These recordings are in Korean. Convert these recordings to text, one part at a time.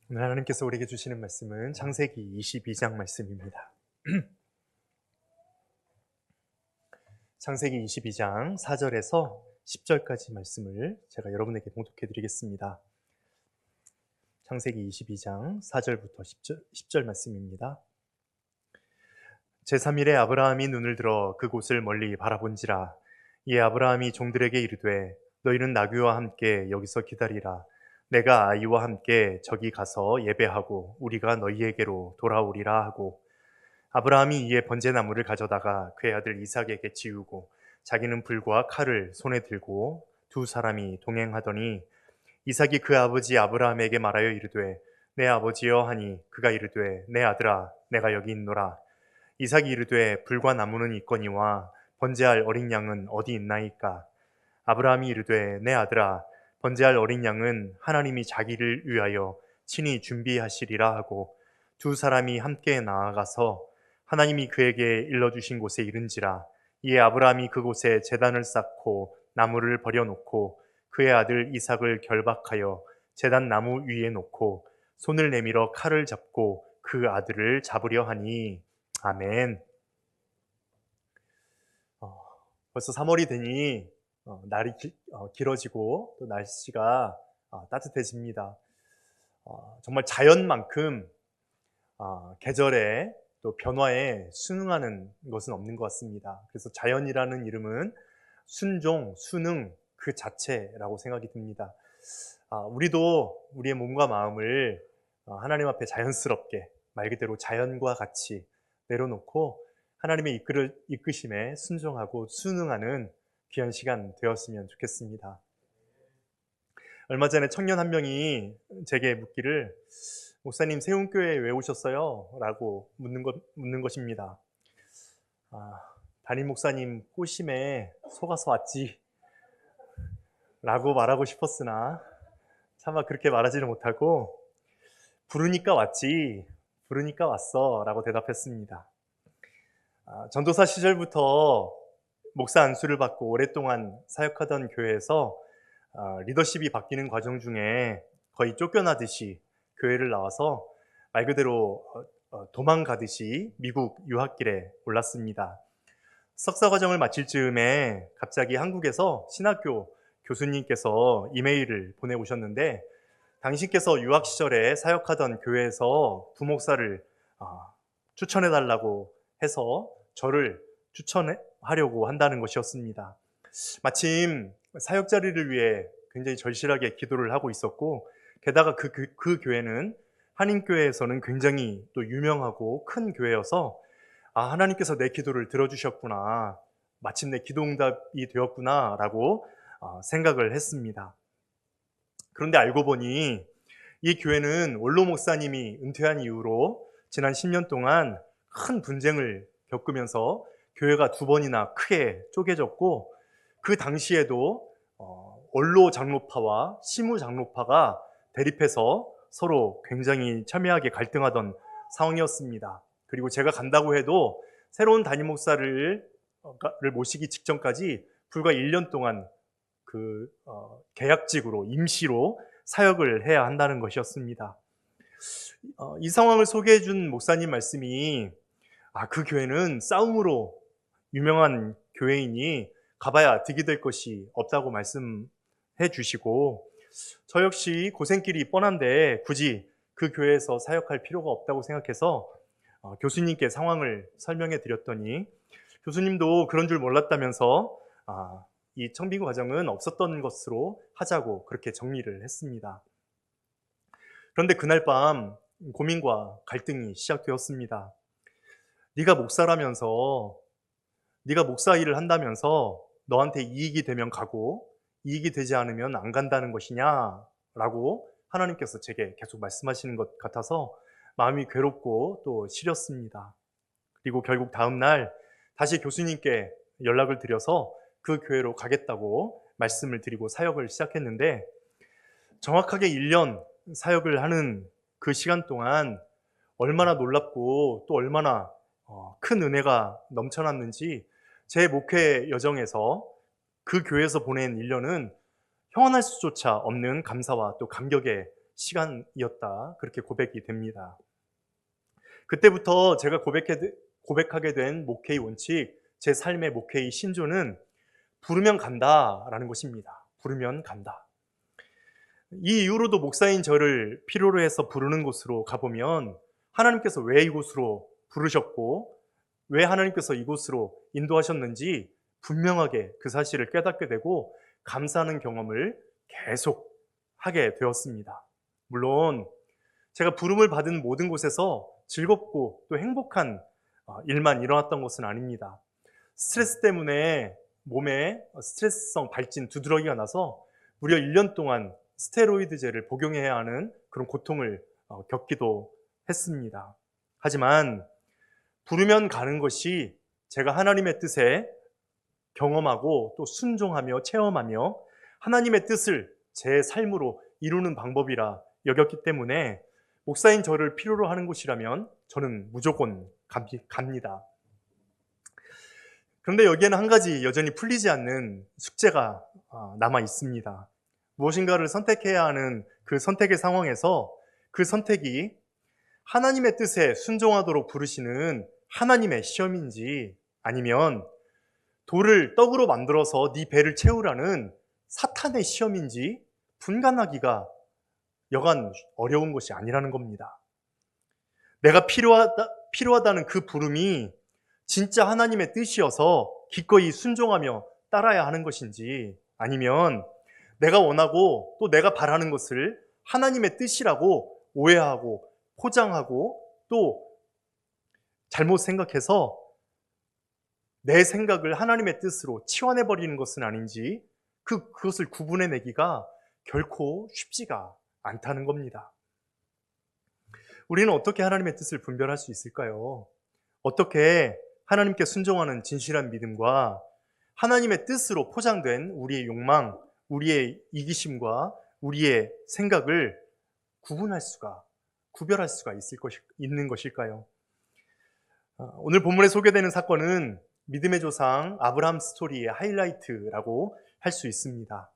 오늘 하나님께서 우리에게 주시는 말씀은 창세기 22장 말씀입니다. 창세기 22장 4절에서 10절까지 말씀을 제가 여러분에게 봉독해 드리겠습니다. 창세기 22장 4절부터 10절 말씀입니다. 제3일에 아브라함이 눈을 들어 그곳을 멀리 바라본지라. 이에 아브라함이 종들에게 이르되 너희는 나귀와 함께 여기서 기다리라. 내가 아이와 함께 저기 가서 예배하고 우리가 너희에게로 돌아오리라 하고, 아브라함이 이에 번제나무를 가져다가 그의 아들 이삭에게 지우고 자기는 불과 칼을 손에 들고 두 사람이 동행하더니, 이삭이 그 아버지 아브라함에게 말하여 이르되 내 아버지여 하니, 그가 이르되 내 아들아 내가 여기 있노라. 이삭이 이르되 불과 나무는 있거니와 번제할 어린 양은 어디 있나이까. 아브라함이 이르되 내 아들아 번제할 어린 양은 하나님이 자기를 위하여 친히 준비하시리라 하고, 두 사람이 함께 나아가서 하나님이 그에게 일러주신 곳에 이른지라. 이에 아브라함이 그곳에 제단을 쌓고 나무를 버려놓고 그의 아들 이삭을 결박하여 제단 나무 위에 놓고 손을 내밀어 칼을 잡고 그 아들을 잡으려 하니. 아멘. 벌써 3월이 되니 날이 길어지고 또 날씨가 따뜻해집니다. 정말 자연만큼 계절에 또 변화에 순응하는 것은 없는 것 같습니다. 그래서 자연이라는 이름은 순종, 순응 그 자체라고 생각이 듭니다. 우리도 우리의 몸과 마음을 하나님 앞에 자연스럽게, 말 그대로 자연과 같이 내려놓고 하나님의 이끄심에 순종하고 순응하는 귀한 시간 되었으면 좋겠습니다. 얼마 전에 청년 한 명이 제게 묻기를, 목사님 세운교회에 왜 오셨어요? 라고 묻는 것입니다. 담임 목사님 꼬심에 속아서 왔지 라고 말하고 싶었으나 차마 그렇게 말하지는 못하고, 부르니까 왔지, 부르니까 왔어 라고 대답했습니다. 전도사 시절부터 목사 안수를 받고 오랫동안 사역하던 교회에서 리더십이 바뀌는 과정 중에 거의 쫓겨나듯이 교회를 나와서 말 그대로 도망가듯이 미국 유학길에 올랐습니다. 석사 과정을 마칠 즈음에 갑자기 한국에서 신학교 교수님께서 이메일을 보내오셨는데, 당신께서 유학 시절에 사역하던 교회에서 부목사를 추천해달라고 해서 저를 추천하려고 한다는 것이었습니다. 마침 사역 자리를 위해 굉장히 절실하게 기도를 하고 있었고, 게다가 그 교회는 한인교회에서는 굉장히 또 유명하고 큰 교회여서 하나님께서 내 기도를 들어주셨구나, 마침내 기도응답이 되었구나 라고 생각을 했습니다. 그런데 알고 보니 이 교회는 원로 목사님이 은퇴한 이후로 지난 10년 동안 큰 분쟁을 겪으면서 교회가 2번이나 크게 쪼개졌고, 그 당시에도 원로 장로파와 시무 장로파가 대립해서 서로 굉장히 첨예하게 갈등하던 상황이었습니다. 그리고 제가 간다고 해도 새로운 담임 목사를 모시기 직전까지 불과 1년 동안 계약직으로 임시로 사역을 해야 한다는 것이었습니다. 이 상황을 소개해 준 목사님 말씀이, 그 교회는 싸움으로 유명한 교회이니 가봐야 득이 될 것이 없다고 말씀해 주시고, 저 역시 고생길이 뻔한데 굳이 그 교회에서 사역할 필요가 없다고 생각해서 교수님께 상황을 설명해 드렸더니, 교수님도 그런 줄 몰랐다면서 이 청빙 과정은 없었던 것으로 하자고 그렇게 정리를 했습니다. 그런데 그날 밤 고민과 갈등이 시작되었습니다. 네가 목사라면서, 네가 목사 일을 한다면서 너한테 이익이 되면 가고 이익이 되지 않으면 안 간다는 것이냐 라고 하나님께서 제게 계속 말씀하시는 것 같아서 마음이 괴롭고 또 시렸습니다. 그리고 결국 다음 날 다시 교수님께 연락을 드려서 그 교회로 가겠다고 말씀을 드리고 사역을 시작했는데, 정확하게 1년 사역을 하는 그 시간 동안 얼마나 놀랍고 또 얼마나 큰 은혜가 넘쳐났는지, 제 목회 여정에서 그 교회에서 보낸 1년은 형언할 수조차 없는 감사와 또 감격의 시간이었다. 그렇게 고백이 됩니다. 그때부터 제가 고백하게 된 목회의 원칙, 제 삶의 목회의 신조는 부르면 간다라는 것입니다. 부르면 간다. 이 이후로도 목사인 저를 필요로 해서 부르는 곳으로 가보면 하나님께서 왜 이곳으로 부르셨고 왜 하나님께서 이곳으로 인도하셨는지 분명하게 그 사실을 깨닫게 되고 감사하는 경험을 계속 하게 되었습니다. 물론 제가 부름을 받은 모든 곳에서 즐겁고 또 행복한 일만 일어났던 것은 아닙니다. 스트레스 때문에 몸에 스트레스성 발진 두드러기가 나서 무려 1년 동안 스테로이드제를 복용해야 하는 그런 고통을 겪기도 했습니다. 하지만 부르면 가는 것이 제가 하나님의 뜻에 경험하고 또 순종하며 체험하며 하나님의 뜻을 제 삶으로 이루는 방법이라 여겼기 때문에 목사인 저를 필요로 하는 곳이라면 저는 무조건 갑니다. 그런데 여기에는 한 가지 여전히 풀리지 않는 숙제가 남아 있습니다. 무엇인가를 선택해야 하는 그 선택의 상황에서 그 선택이 하나님의 뜻에 순종하도록 부르시는 하나님의 시험인지 아니면 돌을 떡으로 만들어서 네 배를 채우라는 사탄의 시험인지 분간하기가 여간 어려운 것이 아니라는 겁니다. 내가 필요하다는 그 부름이 진짜 하나님의 뜻이어서 기꺼이 순종하며 따라야 하는 것인지 아니면 내가 원하고 또 내가 바라는 것을 하나님의 뜻이라고 오해하고 포장하고 또 잘못 생각해서 내 생각을 하나님의 뜻으로 치환해버리는 것은 아닌지 그것을 구분해내기가 결코 쉽지가 않다는 겁니다. 우리는 어떻게 하나님의 뜻을 분별할 수 있을까요? 어떻게 하나님께 순종하는 진실한 믿음과 하나님의 뜻으로 포장된 우리의 욕망, 우리의 이기심과 우리의 생각을 구별할 수가 있는 것일까요? 오늘 본문에 소개되는 사건은 믿음의 조상 아브라함 스토리의 하이라이트라고 할 수 있습니다.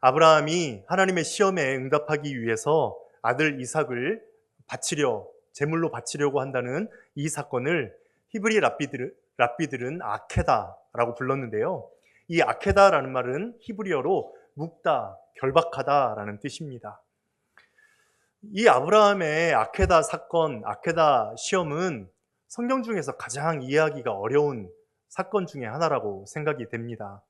아브라함이 하나님의 시험에 응답하기 위해서 아들 이삭을 제물로 바치려고 한다는 이 사건을 히브리 랍비들은 아케다라고 불렀는데요. 이 아케다라는 말은 히브리어로 묵다, 결박하다라는 뜻입니다. 이 아브라함의 아케다 사건, 아케다 시험은 성경 중에서 가장 이해하기가 어려운 사건 중에 하나라고 생각이 됩니다.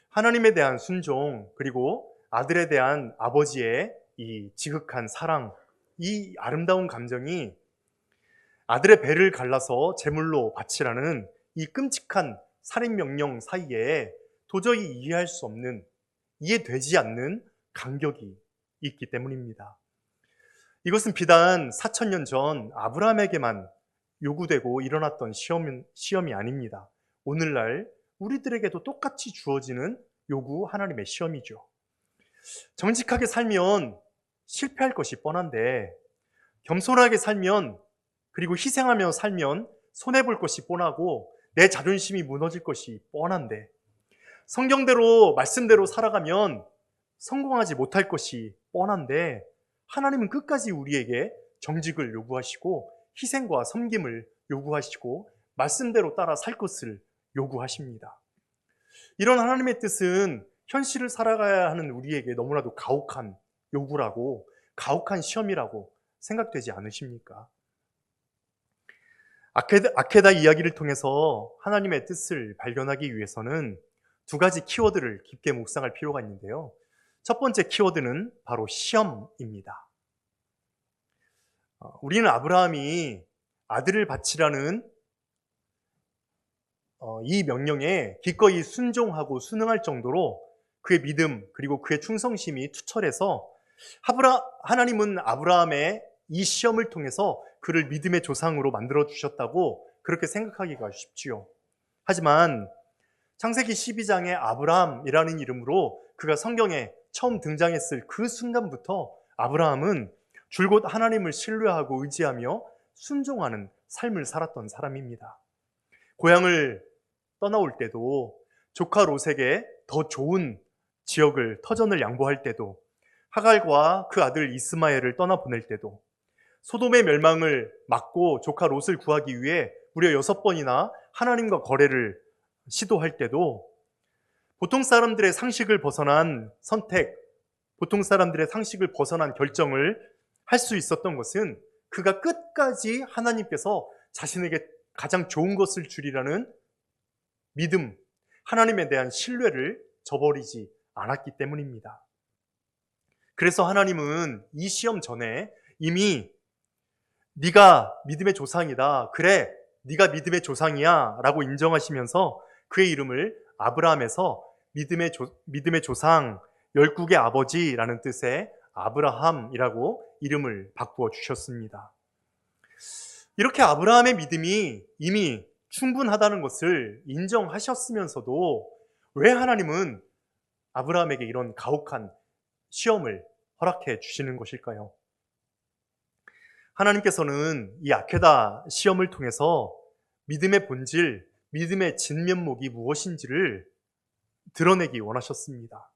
하나님에 대한 순종, 그리고 아들에 대한 아버지의 이 지극한 사랑, 이 아름다운 감정이 아들의 배를 갈라서 제물로 바치라는 이 끔찍한 살인명령 사이에 도저히 이해할 수 없는, 이해되지 않는 간격이 있기 때문입니다. 이것은 비단 4,000년 전 아브라함에게만 요구되고 일어났던 시험이 아닙니다. 오늘날 우리들에게도 똑같이 주어지는 하나님의 시험이죠. 정직하게 살면 실패할 것이 뻔한데 겸손하게 살면 그리고 희생하며 살면 손해볼 것이 뻔하고 내 자존심이 무너질 것이 뻔한데 성경대로 말씀대로 살아가면 성공하지 못할 것이 뻔한데 하나님은 끝까지 우리에게 정직을 요구하시고 희생과 섬김을 요구하시고 말씀대로 따라 살 것을 요구하십니다. 이런 하나님의 뜻은 현실을 살아가야 하는 우리에게 너무나도 가혹한 요구라고, 가혹한 시험이라고 생각되지 않으십니까? 아케다 이야기를 통해서 하나님의 뜻을 발견하기 위해서는 두 가지 키워드를 깊게 묵상할 필요가 있는데요. 첫 번째 키워드는 바로 시험입니다. 우리는 아브라함이 아들을 바치라는 이 명령에 기꺼이 순종하고 순응할 정도로 그의 믿음 그리고 그의 충성심이 투철해서 하나님은 아브라함의 이 시험을 통해서 그를 믿음의 조상으로 만들어 주셨다고 그렇게 생각하기가 쉽지요. 하지만 창세기 12장의 아브라함이라는 이름으로 그가 성경에 처음 등장했을 그 순간부터 아브라함은 줄곧 하나님을 신뢰하고 의지하며 순종하는 삶을 살았던 사람입니다. 고향을 떠나올 때도 조카 롯에게 더 좋은 터전을 양보할 때도 하갈과 그 아들 이스마엘을 떠나보낼 때도, 소돔의 멸망을 막고 조카 롯을 구하기 위해 무려 6번이나 하나님과 거래를 시도할 때도 보통 사람들의 상식을 벗어난 선택, 보통 사람들의 상식을 벗어난 결정을 할 수 있었던 것은 그가 끝까지 하나님께서 자신에게 가장 좋은 것을 주리라는 믿음, 하나님에 대한 신뢰를 저버리지 않았기 때문입니다. 그래서 하나님은 이 시험 전에 이미 네가 믿음의 조상이다, 그래 네가 믿음의 조상이야 라고 인정하시면서 그의 이름을 아브라함에서 믿음의 조상, 열국의 아버지라는 뜻의 아브라함이라고 이름을 바꾸어 주셨습니다. 이렇게 아브라함의 믿음이 이미 충분하다는 것을 인정하셨으면서도 왜 하나님은 아브라함에게 이런 가혹한 시험을 허락해 주시는 것일까요? 하나님께서는 이 아케다 시험을 통해서 믿음의 본질, 믿음의 진면목이 무엇인지를 드러내기 원하셨습니다.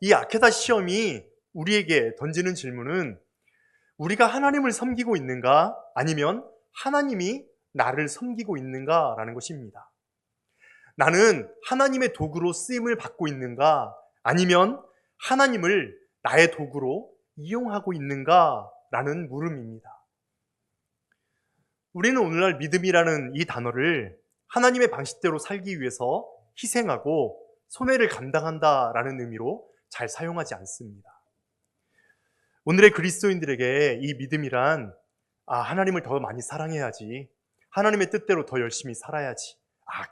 이 아케다 시험이 우리에게 던지는 질문은 우리가 하나님을 섬기고 있는가, 아니면 하나님이 나를 섬기고 있는가라는 것입니다. 나는 하나님의 도구로 쓰임을 받고 있는가, 아니면 하나님을 나의 도구로 이용하고 있는가라는 물음입니다. 우리는 오늘날 믿음이라는 이 단어를 하나님의 방식대로 살기 위해서 희생하고 손해를 감당한다라는 의미로 잘 사용하지 않습니다. 오늘의 그리스도인들에게 이 믿음이란 하나님을 더 많이 사랑해야지, 하나님의 뜻대로 더 열심히 살아야지,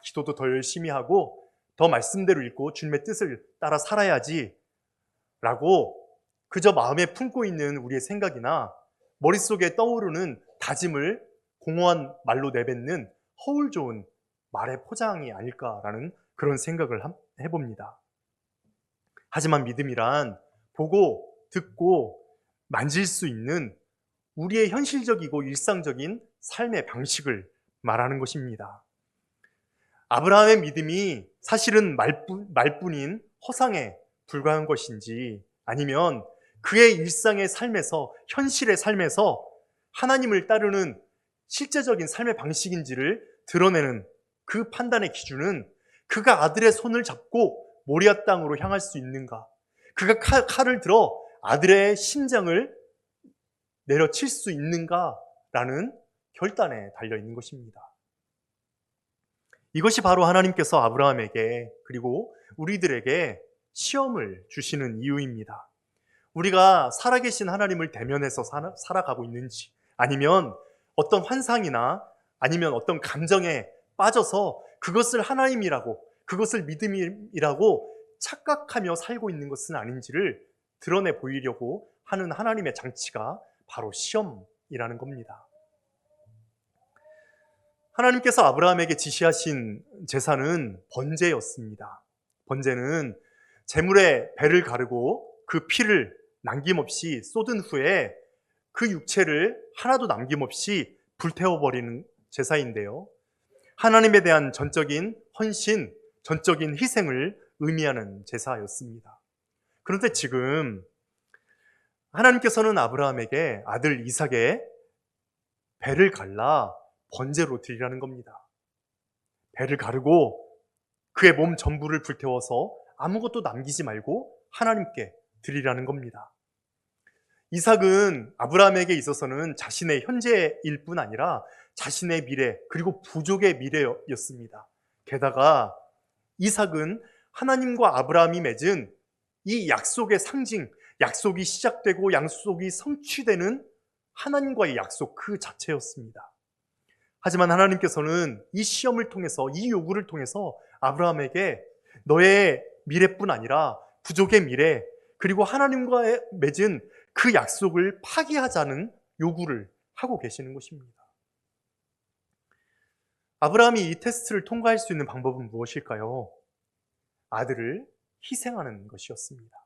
기도도 더 열심히 하고 더 말씀대로 읽고 주님의 뜻을 따라 살아야지 라고 그저 마음에 품고 있는 우리의 생각이나 머릿속에 떠오르는 다짐을 공허한 말로 내뱉는 허울 좋은 말의 포장이 아닐까라는 그런 생각을 해봅니다. 하지만 믿음이란 보고 듣고 만질 수 있는 우리의 현실적이고 일상적인 삶의 방식을 말하는 것입니다. 아브라함의 믿음이 사실은 말뿐인 허상에 불과한 것인지, 아니면 그의 일상의 삶에서, 현실의 삶에서 하나님을 따르는 실제적인 삶의 방식인지를 드러내는 그 판단의 기준은 그가 아들의 손을 잡고 모리아 땅으로 향할 수 있는가, 그가 칼을 들어 아들의 심장을 내려칠 수 있는가라는 결단에 달려 있는 것입니다. 이것이 바로 하나님께서 아브라함에게 그리고 우리들에게 시험을 주시는 이유입니다. 우리가 살아계신 하나님을 대면해서 살아가고 있는지, 아니면 어떤 환상이나 아니면 어떤 감정에 빠져서 그것을 하나님이라고, 그것을 믿음이라고 착각하며 살고 있는 것은 아닌지를 드러내 보이려고 하는 하나님의 장치가 바로 시험이라는 겁니다. 하나님께서 아브라함에게 지시하신 제사는 번제였습니다. 번제는 제물의 배를 가르고 그 피를 남김없이 쏟은 후에 그 육체를 하나도 남김없이 불태워버리는 제사인데요, 하나님에 대한 전적인 헌신, 전적인 희생을 의미하는 제사였습니다. 그런데 지금 하나님께서는 아브라함에게 아들 이삭의 배를 갈라 번제로 드리라는 겁니다. 배를 가르고 그의 몸 전부를 불태워서 아무것도 남기지 말고 하나님께 드리라는 겁니다. 이삭은 아브라함에게 있어서는 자신의 현재일 뿐 아니라 자신의 미래, 그리고 부족의 미래였습니다. 게다가 이삭은 하나님과 아브라함이 맺은 이 약속의 상징, 약속이 시작되고 약속이 성취되는 하나님과의 약속 그 자체였습니다. 하지만 하나님께서는 이 시험을 통해서, 이 요구를 통해서 아브라함에게 너의 미래뿐 아니라 부족의 미래, 그리고 하나님과 맺은 그 약속을 파기하자는 요구를 하고 계시는 것입니다. 아브라함이 이 테스트를 통과할 수 있는 방법은 무엇일까요? 아들을 희생하는 것이었습니다.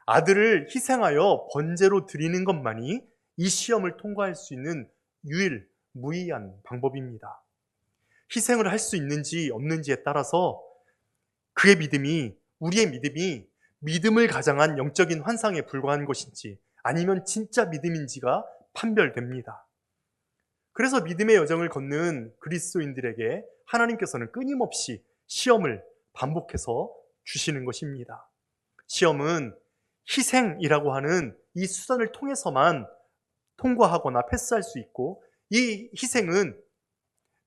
아들을 희생하여 번제로 드리는 것만이 이 시험을 통과할 수 있는 유일무이한 방법입니다. 희생을 할 수 있는지 없는지에 따라서 그의 믿음이, 우리의 믿음이 믿음을 가장한 영적인 환상에 불과한 것인지 아니면 진짜 믿음인지가 판별됩니다. 그래서 믿음의 여정을 걷는 그리스도인들에게 하나님께서는 끊임없이 시험을 반복해서 주시는 것입니다. 시험은 희생이라고 하는 이 수단을 통해서만 통과하거나 패스할 수 있고, 이 희생은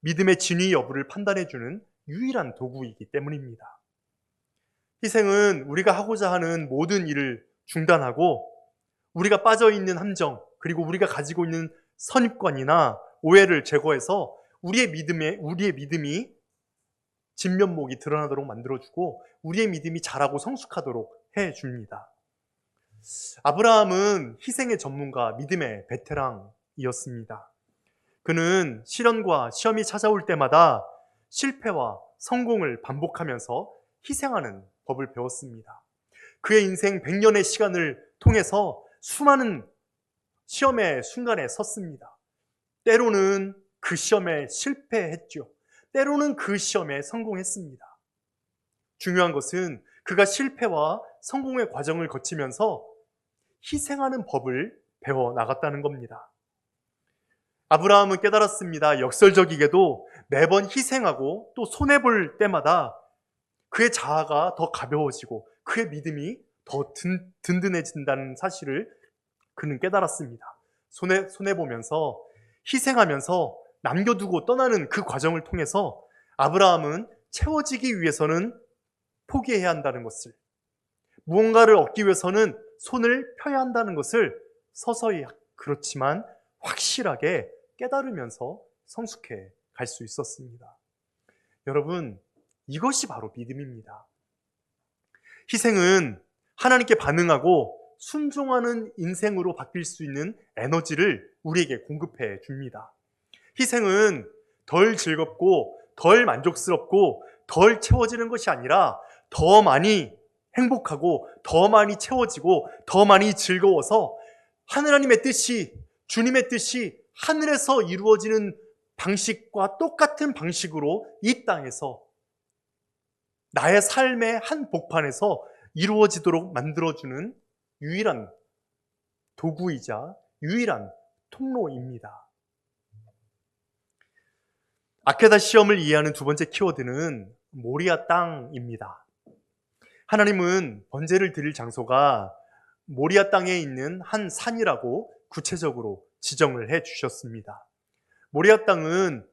믿음의 진위 여부를 판단해주는 유일한 도구이기 때문입니다. 희생은 우리가 하고자 하는 모든 일을 중단하고 우리가 빠져있는 함정, 그리고 우리가 가지고 있는 선입관이나 오해를 제거해서 우리의 믿음이 진면목이 드러나도록 만들어주고 우리의 믿음이 자라고 성숙하도록 해줍니다. 아브라함은 희생의 전문가, 믿음의 베테랑이었습니다. 그는 시련과 시험이 찾아올 때마다 실패와 성공을 반복하면서 희생하는 법을 배웠습니다. 그의 인생 100년의 시간을 통해서 수많은 시험의 순간에 섰습니다. 때로는 그 시험에 실패했죠. 때로는 그 시험에 성공했습니다. 중요한 것은 그가 실패와 성공의 과정을 거치면서 희생하는 법을 배워 나갔다는 겁니다. 아브라함은 깨달았습니다. 역설적이게도 매번 희생하고 또 손해볼 때마다 그의 자아가 더 가벼워지고 그의 믿음이 더 든든해진다는 사실을 그는 깨달았습니다. 손해보면서 희생하면서 남겨두고 떠나는 그 과정을 통해서 아브라함은 채워지기 위해서는 포기해야 한다는 것을, 무언가를 얻기 위해서는 손을 펴야 한다는 것을 서서히 그렇지만 확실하게 깨달으면서 성숙해 갈 수 있었습니다. 여러분, 이것이 바로 믿음입니다. 희생은 하나님께 반응하고 순종하는 인생으로 바뀔 수 있는 에너지를 우리에게 공급해 줍니다. 희생은 덜 즐겁고 덜 만족스럽고 덜 채워지는 것이 아니라 더 많이 행복하고 더 많이 채워지고 더 많이 즐거워서 하나님의 뜻이, 주님의 뜻이 하늘에서 이루어지는 방식과 똑같은 방식으로 이 땅에서 나의 삶의 한 복판에서 이루어지도록 만들어주는 유일한 도구이자 유일한 통로입니다. 아케다 시험을 이해하는 두 번째 키워드는 모리아 땅입니다. 하나님은 번제를 드릴 장소가 모리아 땅에 있는 한 산이라고 구체적으로 지정을 해 주셨습니다. 모리아 땅은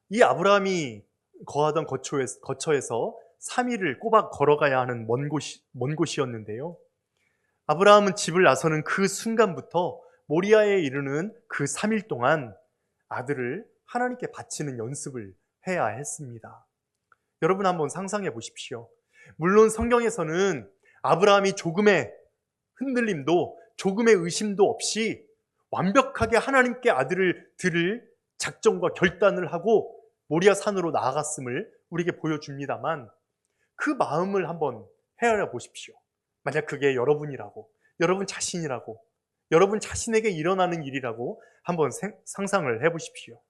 이 아브라함이 거하던 거처에서 3일을 꼬박 걸어가야 하는 먼 곳이었는데요. 아브라함은 집을 나서는 그 순간부터 모리아에 이르는 그 3일 동안 아들을 하나님께 바치는 연습을 해야 했습니다. 여러분 한번 상상해 보십시오. 물론 성경에서는 아브라함이 조금의 흔들림도 조금의 의심도 없이 완벽하게 하나님께 아들을 드릴 작정과 결단을 하고 모리아 산으로 나아갔음을 우리에게 보여줍니다만 그 마음을 한번 헤아려 보십시오. 만약 그게 여러분이라고, 여러분 자신이라고, 여러분 자신에게 일어나는 일이라고 한번 상상을 해보십시오.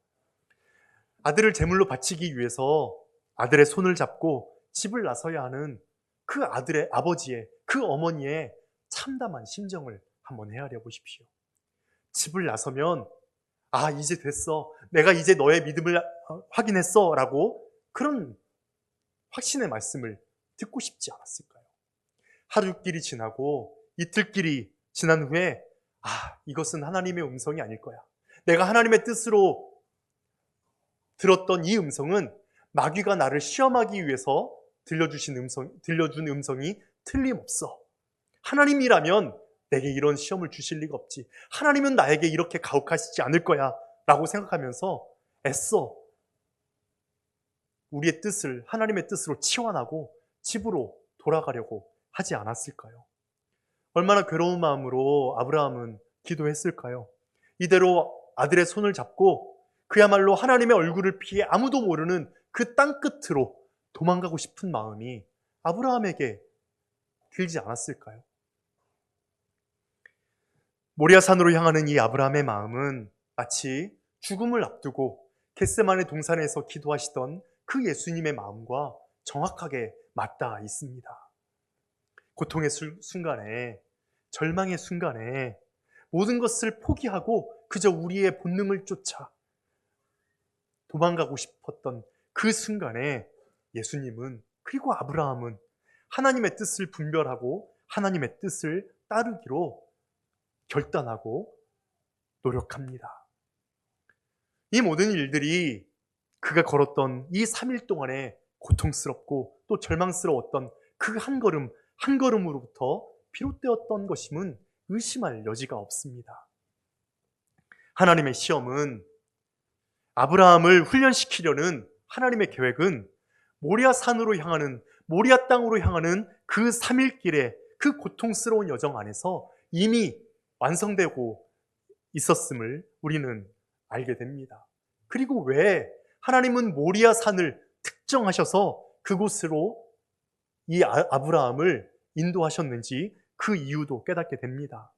아들을 제물로 바치기 위해서 아들의 손을 잡고 집을 나서야 하는 그 아들의 아버지의, 그 어머니의 참담한 심정을 한번 헤아려 보십시오. 집을 나서면 아, 이제 됐어, 내가 이제 너의 믿음을 확인했어 라고 그런 확신의 말씀을 듣고 싶지 않았을까요? 하루길이 지나고 이틀길이 지난 후에 아, 이것은 하나님의 음성이 아닐 거야. 내가 하나님의 뜻으로 들었던 이 음성은 마귀가 나를 시험하기 위해서 들려준 음성이 틀림없어. 하나님이라면 내게 이런 시험을 주실 리가 없지. 하나님은 나에게 이렇게 가혹하시지 않을 거야 라고 생각하면서 애써 우리의 뜻을 하나님의 뜻으로 치환하고 집으로 돌아가려고 하지 않았을까요? 얼마나 괴로운 마음으로 아브라함은 기도했을까요? 이대로 아들의 손을 잡고 그야말로 하나님의 얼굴을 피해 아무도 모르는 그 땅끝으로 도망가고 싶은 마음이 아브라함에게 들지 않았을까요? 모리아산으로 향하는 이 아브라함의 마음은 마치 죽음을 앞두고 겟세마네 동산에서 기도하시던 그 예수님의 마음과 정확하게 맞닿아 있습니다. 고통의 순간에, 절망의 순간에 모든 것을 포기하고 그저 우리의 본능을 쫓아 도망가고 싶었던 그 순간에 예수님은, 그리고 아브라함은 하나님의 뜻을 분별하고 하나님의 뜻을 따르기로 결단하고 노력합니다. 이 모든 일들이 그가 걸었던 이 3일 동안에 고통스럽고 또 절망스러웠던 그 한 걸음 한 걸음으로부터 비롯되었던 것임은 의심할 여지가 없습니다. 하나님의 시험은, 아브라함을 훈련시키려는 하나님의 계획은 모리아 산으로 향하는, 모리아 땅으로 향하는 그 3일 길의 그 고통스러운 여정 안에서 이미 완성되고 있었음을 우리는 알게 됩니다. 그리고 왜 하나님은 모리아 산을 특정하셔서 그곳으로 이 아브라함을 인도하셨는지 그 이유도 깨닫게 됩니다.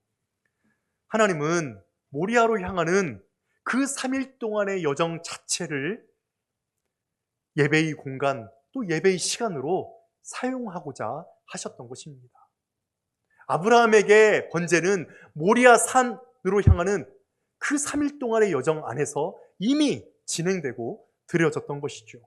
하나님은 모리아로 향하는 그 3일 동안의 여정 자체를 예배의 공간, 또 예배의 시간으로 사용하고자 하셨던 것입니다. 아브라함에게 번제는 모리아 산으로 향하는 그 3일 동안의 여정 안에서 이미 진행되고 드려졌던 것이죠.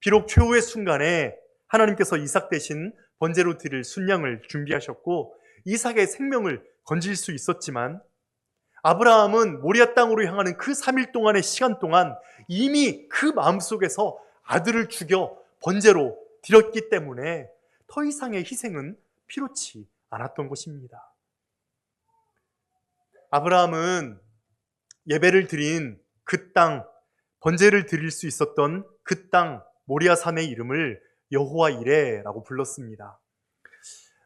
비록 최후의 순간에 하나님께서 이삭 대신 번제로 드릴 순양을 준비하셨고 이삭의 생명을 건질 수 있었지만, 아브라함은 모리아 땅으로 향하는 그 3일 동안의 시간 동안 이미 그 마음속에서 아들을 죽여 번제로 드렸기 때문에 더 이상의 희생은 필요치 않았던 것입니다. 아브라함은 예배를 드린 그 땅, 번제를 드릴 수 있었던 그 땅 모리아 산의 이름을 여호와 이레라고 불렀습니다.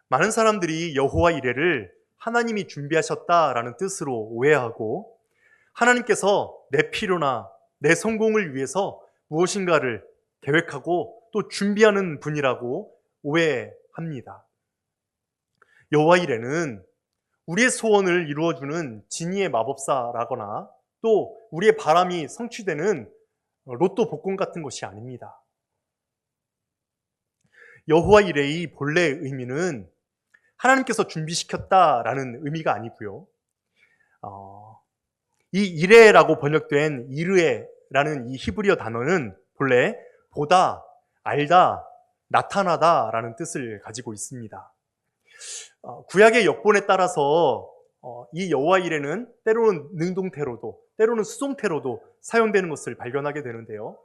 많은 사람들이 여호와 이레를 하나님이 준비하셨다라는 뜻으로 오해하고, 하나님께서 내 필요나 내 성공을 위해서 무엇인가를 계획하고 또 준비하는 분이라고 오해합니다. 여호와 이레는 우리의 소원을 이루어주는 지니의 마법사라거나 또 우리의 바람이 성취되는 로또 복권 같은 것이 아닙니다. 여호와 이레의 본래 의미는 하나님께서 준비시켰다라는 의미가 아니고요. 이 이레라고 번역된 이르에라는 이 히브리어 단어는 본래 보다, 알다, 나타나다라는 뜻을 가지고 있습니다. 구약의 역본에 따라서 이 여호와 이레는 때로는 능동태로도, 때로는 수동태로도 사용되는 것을 발견하게 되는데요.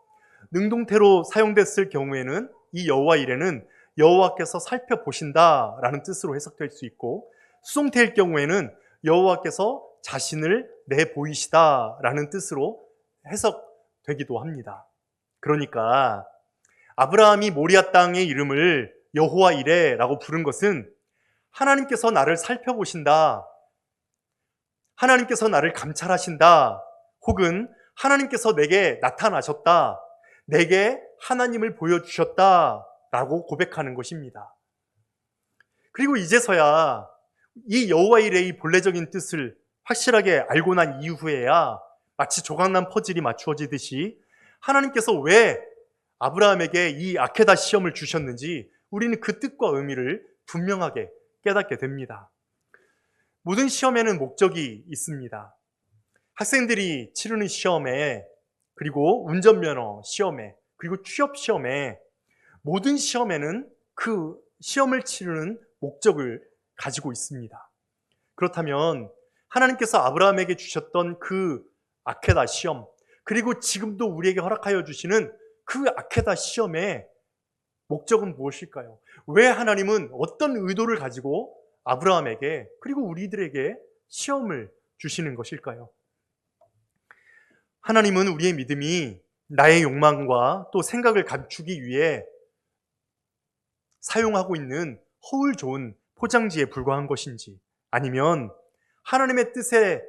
능동태로 사용됐을 경우에는 이 여호와 이레는 여호와께서 살펴보신다라는 뜻으로 해석될 수 있고, 수동태일 경우에는 여호와께서 자신을 내보이시다라는 뜻으로 해석되기도 합니다. 그러니까 아브라함이 모리아 땅의 이름을 여호와 이레라고 부른 것은 하나님께서 나를 살펴보신다, 하나님께서 나를 감찰하신다, 혹은 하나님께서 내게 나타나셨다, 내게 하나님을 보여주셨다 라고 고백하는 것입니다. 그리고 이제서야 이 여호와 이레의 본래적인 뜻을 확실하게 알고 난 이후에야 마치 조각난 퍼즐이 맞추어지듯이 하나님께서 왜 아브라함에게 이 아케다 시험을 주셨는지 우리는 그 뜻과 의미를 분명하게 깨닫게 됩니다. 모든 시험에는 목적이 있습니다. 학생들이 치르는 시험에, 그리고 운전면허 시험에, 그리고 취업 시험에, 모든 시험에는 그 시험을 치르는 목적을 가지고 있습니다. 그렇다면 하나님께서 아브라함에게 주셨던 그 아케다 시험, 그리고 지금도 우리에게 허락하여 주시는 그 아케다 시험의 목적은 무엇일까요? 왜 하나님은 어떤 의도를 가지고 아브라함에게, 그리고 우리들에게 시험을 주시는 것일까요? 하나님은 우리의 믿음이 나의 욕망과 또 생각을 감추기 위해 사용하고 있는 허울 좋은 포장지에 불과한 것인지, 아니면 하나님의 뜻에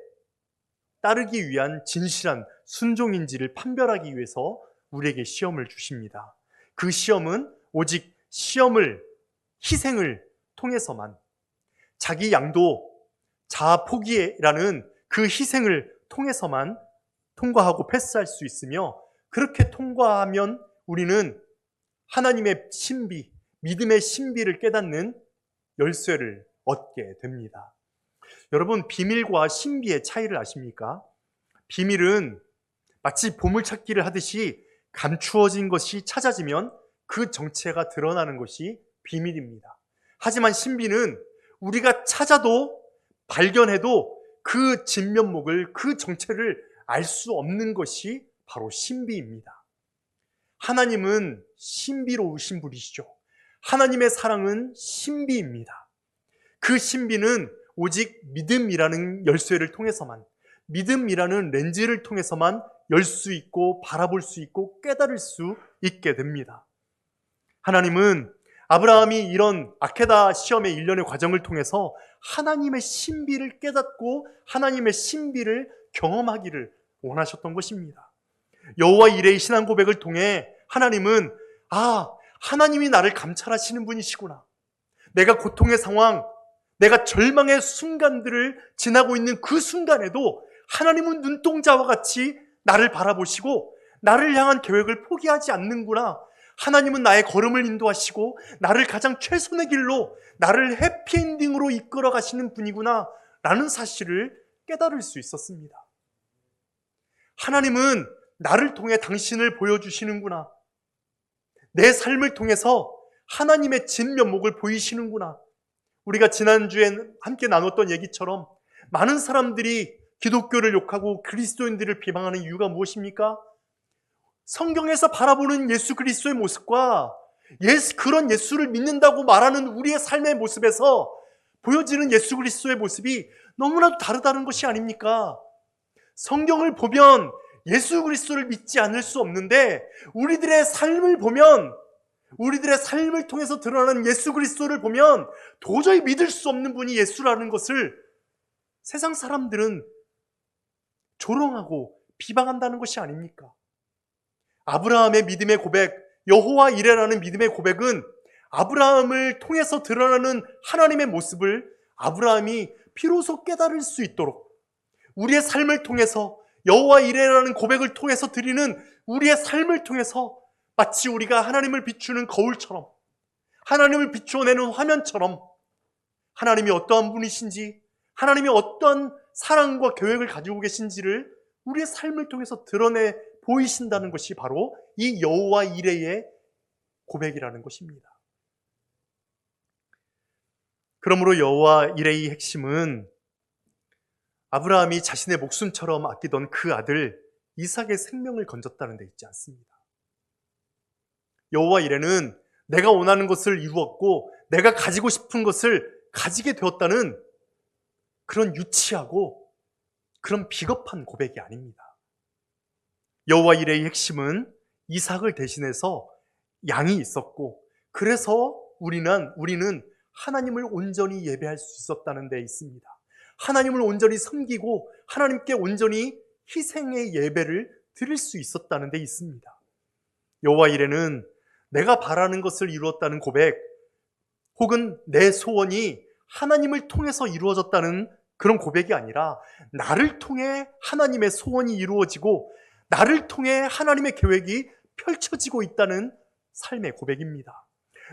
따르기 위한 진실한 순종인지를 판별하기 위해서 우리에게 시험을 주십니다. 그 시험은 오직 희생을 통해서만, 자기 양도, 자아 포기라는 그 희생을 통해서만 통과하고 패스할 수 있으며, 그렇게 통과하면 우리는 하나님의 신비, 믿음의 신비를 깨닫는 열쇠를 얻게 됩니다. 여러분, 비밀과 신비의 차이를 아십니까? 비밀은 마치 보물찾기를 하듯이 감추어진 것이 찾아지면 그 정체가 드러나는 것이 비밀입니다. 하지만 신비는 우리가 찾아도 발견해도 그 진면목을, 그 정체를 알 수 없는 것이 바로 신비입니다. 하나님은 신비로우신 분이시죠. 하나님의 사랑은 신비입니다. 그 신비는 오직 믿음이라는 열쇠를 통해서만, 믿음이라는 렌즈를 통해서만 열 수 있고 바라볼 수 있고 깨달을 수 있게 됩니다. 하나님은 아브라함이 이런 아케다 시험의 일련의 과정을 통해서 하나님의 신비를 깨닫고 하나님의 신비를 경험하기를 원하셨던 것입니다. 여호와 이레의 신앙 고백을 통해 하나님은 하나님이 나를 감찰하시는 분이시구나. 내가 고통의 상황, 내가 절망의 순간들을 지나고 있는 그 순간에도 하나님은 눈동자와 같이 나를 바라보시고 나를 향한 계획을 포기하지 않는구나. 하나님은 나의 걸음을 인도하시고 나를 가장 최선의 길로, 나를 해피엔딩으로 이끌어 가시는 분이구나 라는 사실을 깨달을 수 있었습니다. 하나님은 나를 통해 당신을 보여주시는구나. 내 삶을 통해서 하나님의 진면목을 보이시는구나. 우리가 지난주에 함께 나눴던 얘기처럼 많은 사람들이 기독교를 욕하고 그리스도인들을 비방하는 이유가 무엇입니까? 성경에서 바라보는 예수 그리스도의 모습과 그런 예수를 믿는다고 말하는 우리의 삶의 모습에서 보여지는 예수 그리스도의 모습이 너무나도 다르다는 것이 아닙니까? 성경을 보면 예수 그리스도를 믿지 않을 수 없는데 우리들의 삶을 보면, 우리들의 삶을 통해서 드러나는 예수 그리스도를 보면 도저히 믿을 수 없는 분이 예수라는 것을 세상 사람들은 조롱하고 비방한다는 것이 아닙니까? 아브라함의 믿음의 고백, 여호와 이레라는 믿음의 고백은 아브라함을 통해서 드러나는 하나님의 모습을 아브라함이 비로소 깨달을 수 있도록, 우리의 삶을 통해서 여호와 이레라는 고백을 통해서 드리는 우리의 삶을 통해서 마치 우리가 하나님을 비추는 거울처럼, 하나님을 비추어내는 화면처럼 하나님이 어떠한 분이신지, 하나님이 어떠한 사랑과 계획을 가지고 계신지를 우리의 삶을 통해서 드러내 보이신다는 것이 바로 이 여호와 이레의 고백이라는 것입니다. 그러므로 여호와 이레의 핵심은 아브라함이 자신의 목숨처럼 아끼던 그 아들 이삭의 생명을 건졌다는 데 있지 않습니다. 여호와 이레는 내가 원하는 것을 이루었고 내가 가지고 싶은 것을 가지게 되었다는 그런 유치하고 그런 비겁한 고백이 아닙니다. 여호와 이레의 핵심은 이삭을 대신해서 양이 있었고, 그래서 우리는 하나님을 온전히 예배할 수 있었다는 데 있습니다. 하나님을 온전히 섬기고 하나님께 온전히 희생의 예배를 드릴 수 있었다는 데 있습니다. 여호와 이레는 내가 바라는 것을 이루었다는 고백, 혹은 내 소원이 하나님을 통해서 이루어졌다는 그런 고백이 아니라 나를 통해 하나님의 소원이 이루어지고 나를 통해 하나님의 계획이 펼쳐지고 있다는 삶의 고백입니다.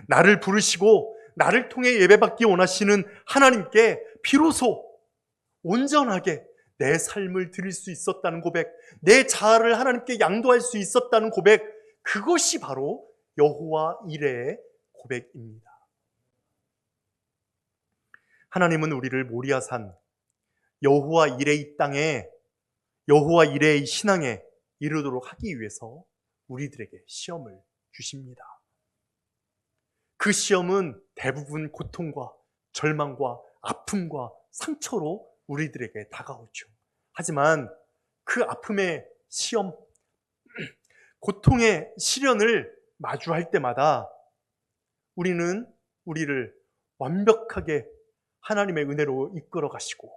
나를 부르시고 나를 통해 예배받기 원하시는 하나님께 비로소 온전하게 내 삶을 드릴 수 있었다는 고백, 내 자아를 하나님께 양도할 수 있었다는 고백, 그것이 바로 여호와 이레의 고백입니다. 하나님은 우리를 모리아산 여호와 이레의 땅에, 여호와 이레의 신앙에 이르도록 하기 위해서 우리들에게 시험을 주십니다. 그 시험은 대부분 고통과 절망과 아픔과 상처로 우리들에게 다가오죠. 하지만 그 아픔의 시험, 고통의 시련을 마주할 때마다 우리는 우리를 완벽하게 하나님의 은혜로 이끌어 가시고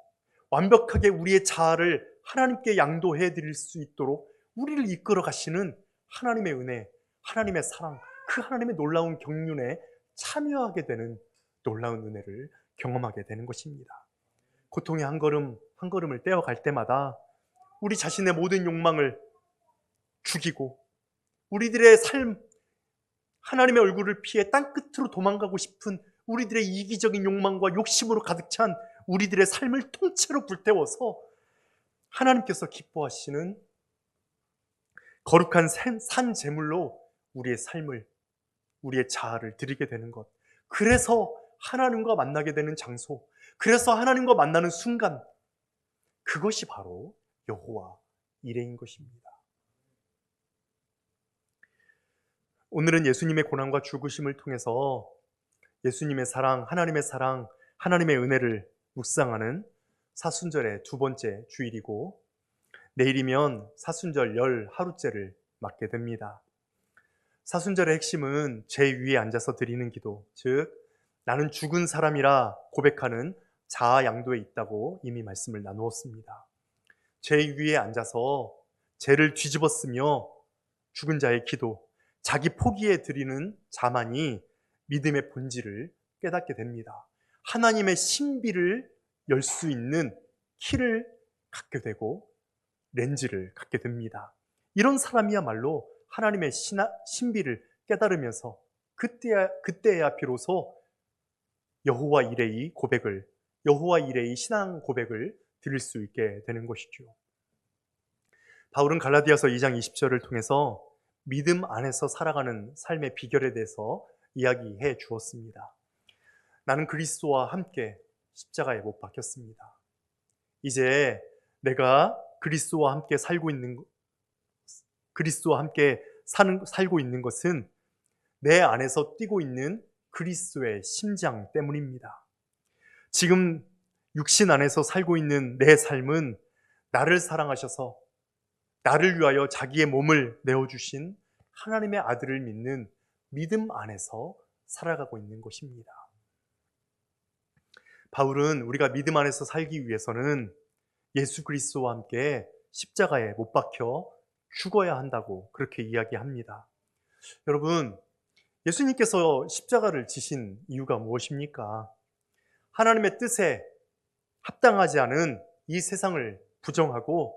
완벽하게 우리의 자아를 하나님께 양도해 드릴 수 있도록 우리를 이끌어 가시는 하나님의 은혜, 하나님의 사랑, 그 하나님의 놀라운 경륜에 참여하게 되는 놀라운 은혜를 경험하게 되는 것입니다. 고통의 한 걸음 한 걸음을 떼어갈 때마다 우리 자신의 모든 욕망을 죽이고 우리들의 삶, 하나님의 얼굴을 피해 땅끝으로 도망가고 싶은 우리들의 이기적인 욕망과 욕심으로 가득 찬 우리들의 삶을 통째로 불태워서 하나님께서 기뻐하시는 거룩한 산 제물로 우리의 삶을, 우리의 자아를 드리게 되는 것. 그래서 하나님과 만나게 되는 장소, 그래서 하나님과 만나는 순간, 그것이 바로 여호와 이레인 것입니다. 오늘은 예수님의 고난과 죽으심을 통해서 예수님의 사랑, 하나님의 은혜를 묵상하는 사순절의 두 번째 주일이고, 내일이면 사순절 열 하루째를 맞게 됩니다. 사순절의 핵심은 제 위에 앉아서 드리는 기도, 즉 나는 죽은 사람이라 고백하는 자아 양도에 있다고 이미 말씀을 나누었습니다. 제 위에 앉아서 죄를 뒤집었으며 죽은 자의 기도, 자기 포기에 드리는 자만이 믿음의 본질을 깨닫게 됩니다. 하나님의 신비를 열 수 있는 키를 갖게 되고 렌즈를 갖게 됩니다. 이런 사람이야말로 하나님의 신비를 깨달으면서 그때야 비로소 여호와 이레이 신앙 고백을 드릴 수 있게 되는 것이죠. 바울은 갈라디아서 2장 20절을 통해서 믿음 안에서 살아가는 삶의 비결에 대해서 이야기해 주었습니다. 나는 그리스도와 함께 십자가에 못 박혔습니다. 이제 내가 그리스도와 함께 살고 있는 것은 내 안에서 뛰고 있는 그리스도의 심장 때문입니다. 지금 육신 안에서 살고 있는 내 삶은 나를 사랑하셔서 나를 위하여 자기의 몸을 내어주신 하나님의 아들을 믿는 믿음 안에서 살아가고 있는 것입니다. 바울은 우리가 믿음 안에서 살기 위해서는 예수 그리스도와 함께 십자가에 못 박혀 죽어야 한다고 그렇게 이야기합니다. 여러분, 예수님께서 십자가를 지신 이유가 무엇입니까? 하나님의 뜻에 합당하지 않은 이 세상을 부정하고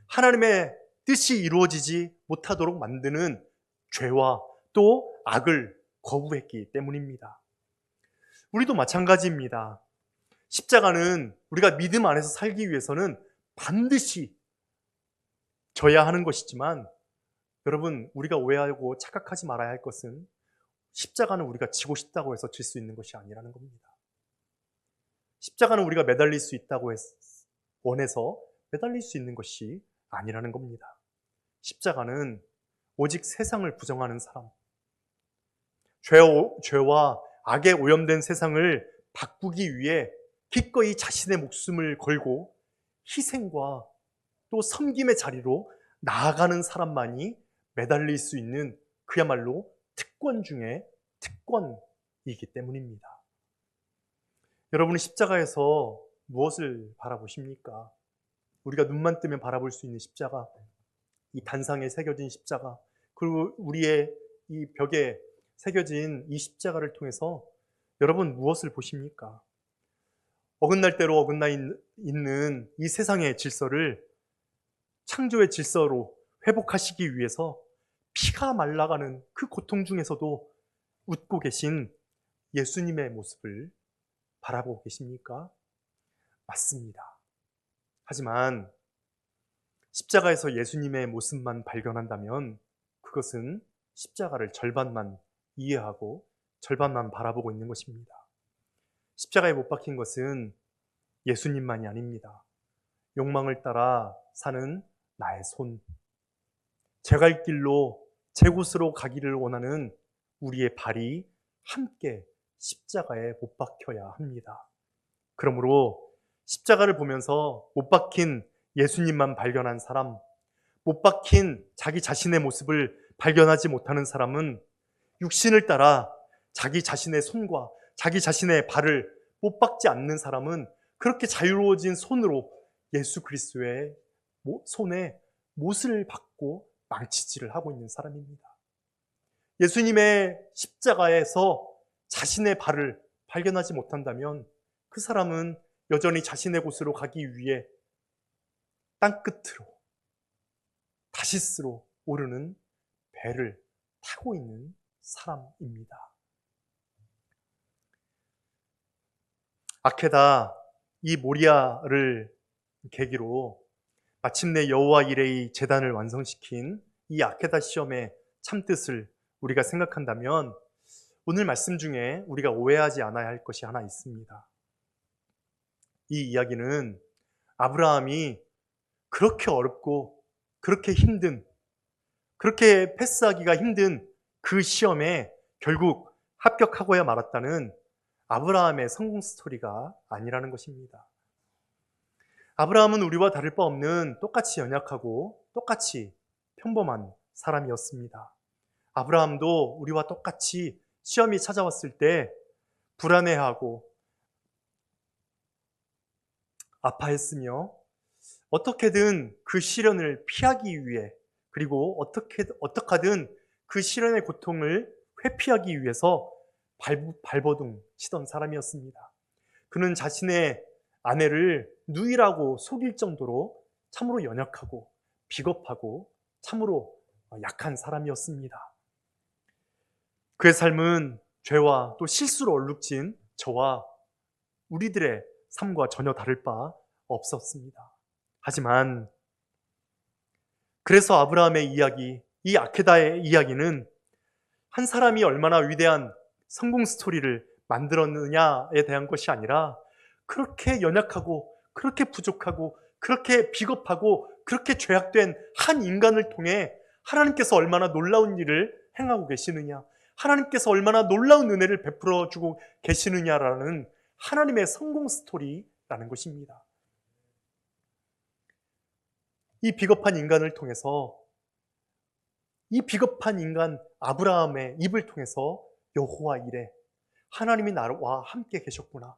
하나님의 뜻이 이루어지지 못하도록 만드는 죄와 또 악을 거부했기 때문입니다. 우리도 마찬가지입니다. 십자가는 우리가 믿음 안에서 살기 위해서는 반드시 져야 하는 것이지만, 여러분, 우리가 오해하고 착각하지 말아야 할 것은 십자가는 우리가 지고 싶다고 해서 질 수 있는 것이 아니라는 겁니다. 십자가는 우리가 매달릴 수 있다고 원해서 매달릴 수 있는 것이 아니라는 겁니다. 십자가는 오직 세상을 부정하는 사람, 죄와 악에 오염된 세상을 바꾸기 위해 기꺼이 자신의 목숨을 걸고 희생과 또 섬김의 자리로 나아가는 사람만이 매달릴 수 있는 그야말로 특권 중에 특권이기 때문입니다. 여러분은 십자가에서 무엇을 바라보십니까? 우리가 눈만 뜨면 바라볼 수 있는 십자가, 이 단상에 새겨진 십자가, 그리고 우리의 이 벽에 새겨진 이 십자가를 통해서 여러분 무엇을 보십니까? 어긋날 대로 어긋나 있는 이 세상의 질서를 창조의 질서로 회복하시기 위해서 피가 말라가는 그 고통 중에서도 웃고 계신 예수님의 모습을 바라보고 계십니까? 맞습니다. 하지만 십자가에서 예수님의 모습만 발견한다면 그것은 십자가를 절반만 이해하고 절반만 바라보고 있는 것입니다. 십자가에 못 박힌 것은 예수님만이 아닙니다. 욕망을 따라 사는 나의 손, 제 갈 길로 제 곳으로 가기를 원하는 우리의 발이 함께 십자가에 못 박혀야 합니다. 그러므로 십자가를 보면서 못 박힌 예수님만 발견한 사람, 못 박힌 자기 자신의 모습을 발견하지 못하는 사람은 육신을 따라 자기 자신의 손과 자기 자신의 발을 못 박지 않는 사람은 그렇게 자유로워진 손으로 예수 그리스도의 손에 못을 박고 망치질을 하고 있는 사람입니다. 예수님의 십자가에서 자신의 발을 발견하지 못한다면 그 사람은 여전히 자신의 곳으로 가기 위해 땅끝으로 다시스로 오르는 배를 타고 있는 사람입니다. 아케다 이 모리아를 계기로 마침내 여호와 이레의 제단을 완성시킨 이 아케다 시험의 참뜻을 우리가 생각한다면 오늘 말씀 중에 우리가 오해하지 않아야 할 것이 하나 있습니다. 이 이야기는 아브라함이 그렇게 어렵고 그렇게 힘든, 그렇게 패스하기가 힘든 그 시험에 결국 합격하고야 말았다는 아브라함의 성공 스토리가 아니라는 것입니다. 아브라함은 우리와 다를 바 없는 똑같이 연약하고 똑같이 평범한 사람이었습니다. 아브라함도 우리와 똑같이 시험이 찾아왔을 때 불안해하고 아파했으며 어떻게든 그 시련을 피하기 위해 그리고 어떻게든 그 시련의 고통을 회피하기 위해서 발버둥 치던 사람이었습니다. 그는 자신의 아내를 누이라고 속일 정도로 참으로 연약하고 비겁하고 참으로 약한 사람이었습니다. 그의 삶은 죄와 또 실수로 얼룩진 저와 우리들의 삶과 전혀 다를 바 없었습니다. 하지만 그래서 아브라함의 이야기, 이 아케다의 이야기는 한 사람이 얼마나 위대한 성공 스토리를 만들었느냐에 대한 것이 아니라 그렇게 연약하고 그렇게 부족하고 그렇게 비겁하고 그렇게 죄악된 한 인간을 통해 하나님께서 얼마나 놀라운 일을 행하고 계시느냐, 하나님께서 얼마나 놀라운 은혜를 베풀어 주고 계시느냐라는 하나님의 성공 스토리라는 것입니다. 이 비겁한 인간을 통해서, 이 비겁한 인간 아브라함의 입을 통해서 여호와 이레, 하나님이 나와 함께 계셨구나,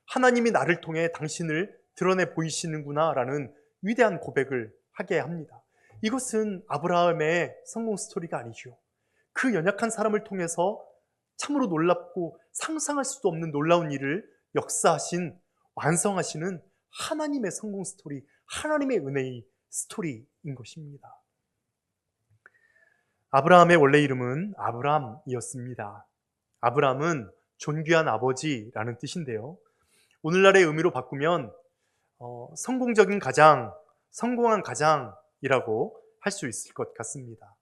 하나님이 나를 통해 당신을 드러내 보이시는구나 라는 위대한 고백을 하게 합니다. 이것은 아브라함의 성공 스토리가 아니죠. 그 연약한 사람을 통해서 참으로 놀랍고 상상할 수도 없는 놀라운 일을 역사하신, 완성하시는 하나님의 성공 스토리, 하나님의 은혜의 스토리인 것입니다. 아브라함의 원래 이름은 아브람이었습니다. 아브람은 존귀한 아버지라는 뜻인데요. 오늘날의 의미로 바꾸면 성공적인 가장, 성공한 가장이라고 할 수 있을 것 같습니다.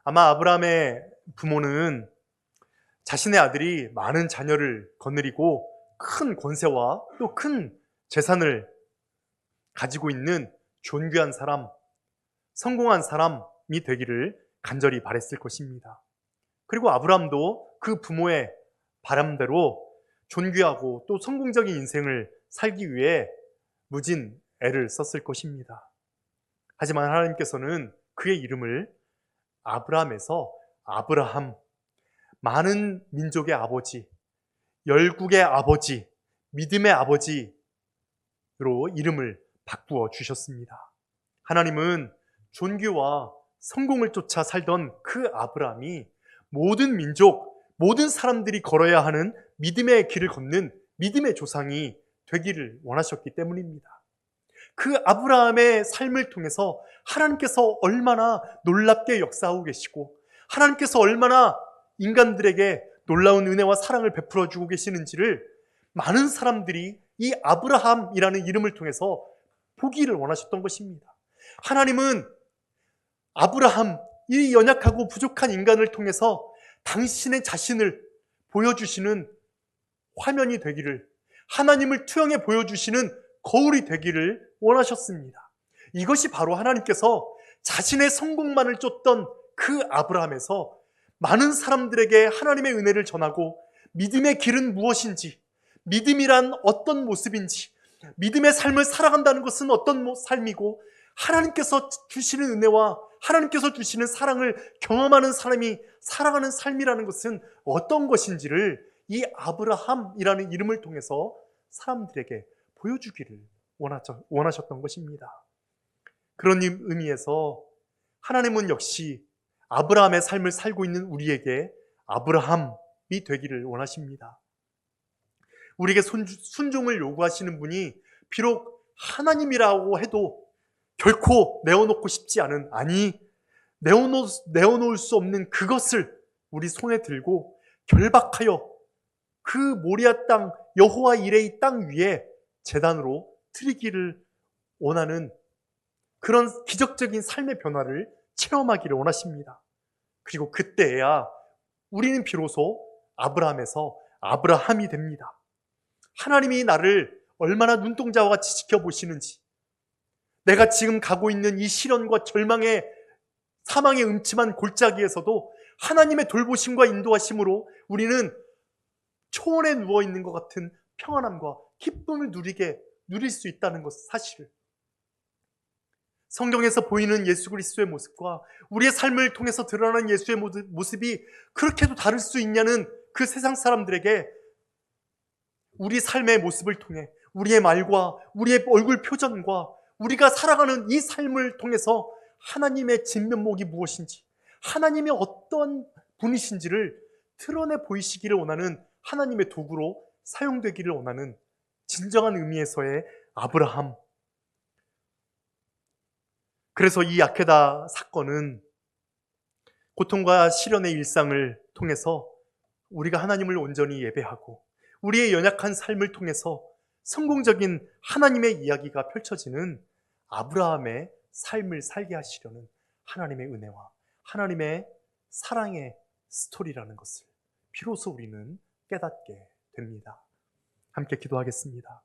아마 아브라함의 부모는 자신의 아들이 많은 자녀를 거느리고 큰 권세와 또 큰 재산을 가지고 있는 존귀한 사람, 성공한 사람이 되기를 간절히 바랬을 것입니다. 그리고 아브라함도 그 부모의 바람대로 존귀하고 또 성공적인 인생을 살기 위해 무진 애를 썼을 것입니다. 하지만 하나님께서는 그의 이름을 아브람에서 아브라함, 많은 민족의 아버지, 열국의 아버지, 믿음의 아버지로 이름을 바꾸어 주셨습니다. 하나님은 존귀와 성공을 쫓아 살던 그 아브라함이 모든 민족, 모든 사람들이 걸어야 하는 믿음의 길을 걷는 믿음의 조상이 되기를 원하셨기 때문입니다. 그 아브라함의 삶을 통해서 하나님께서 얼마나 놀랍게 역사하고 계시고 하나님께서 얼마나 인간들에게 놀라운 은혜와 사랑을 베풀어 주고 계시는지를 많은 사람들이 이 아브라함이라는 이름을 통해서 보기를 원하셨던 것입니다. 하나님은 아브라함, 이 연약하고 부족한 인간을 통해서 당신의 자신을 보여주시는 화면이 되기를, 하나님을 투영해 보여주시는 거울이 되기를 원하셨습니다. 이것이 바로 하나님께서 자신의 성공만을 쫓던 그 아브라함에서 많은 사람들에게 하나님의 은혜를 전하고 믿음의 길은 무엇인지, 믿음이란 어떤 모습인지, 믿음의 삶을 살아간다는 것은 어떤 삶이고 하나님께서 주시는 은혜와 하나님께서 주시는 사랑을 경험하는 사람이 살아가는 삶이라는 것은 어떤 것인지를 이 아브라함이라는 이름을 통해서 사람들에게 보여주기를 원하셨던 것입니다. 그런 의미에서 하나님은 역시 아브라함의 삶을 살고 있는 우리에게 아브라함이 되기를 원하십니다. 우리에게 순종을 요구하시는 분이 비록 하나님이라고 해도 결코 내어놓고 싶지 않은, 아니 내어놓을 수 없는 그것을 우리 손에 들고 결박하여 그 모리아 땅, 여호와 이레의 땅 위에 제단으로 드리기를 원하는 그런 기적적인 삶의 변화를 체험하기를 원하십니다. 그리고 그때야 우리는 비로소 아브라함에서 아브라함이 됩니다. 하나님이 나를 얼마나 눈동자와 같이 지켜보시는지, 내가 지금 가고 있는 이 시련과 절망의 사망의 음침한 골짜기에서도 하나님의 돌보심과 인도하심으로 우리는 초원에 누워있는 것 같은 평안함과 기쁨을 누릴 수 있다는 것 사실을, 성경에서 보이는 예수 그리스도의 모습과 우리의 삶을 통해서 드러나는 예수의 모습이 그렇게도 다를 수 있냐는 그 세상 사람들에게 우리 삶의 모습을 통해, 우리의 말과 우리의 얼굴 표정과 우리가 살아가는 이 삶을 통해서 하나님의 진면목이 무엇인지, 하나님이 어떤 분이신지를 드러내 보이시기를 원하는 하나님의 도구로 사용되기를 원하는 진정한 의미에서의 아브라함. 그래서 이 야케다 사건은 고통과 시련의 일상을 통해서 우리가 하나님을 온전히 예배하고 우리의 연약한 삶을 통해서 성공적인 하나님의 이야기가 펼쳐지는 아브라함의 삶을 살게 하시려는 하나님의 은혜와 하나님의 사랑의 스토리라는 것을 비로소 우리는 깨닫게 됩니다. 함께 기도하겠습니다.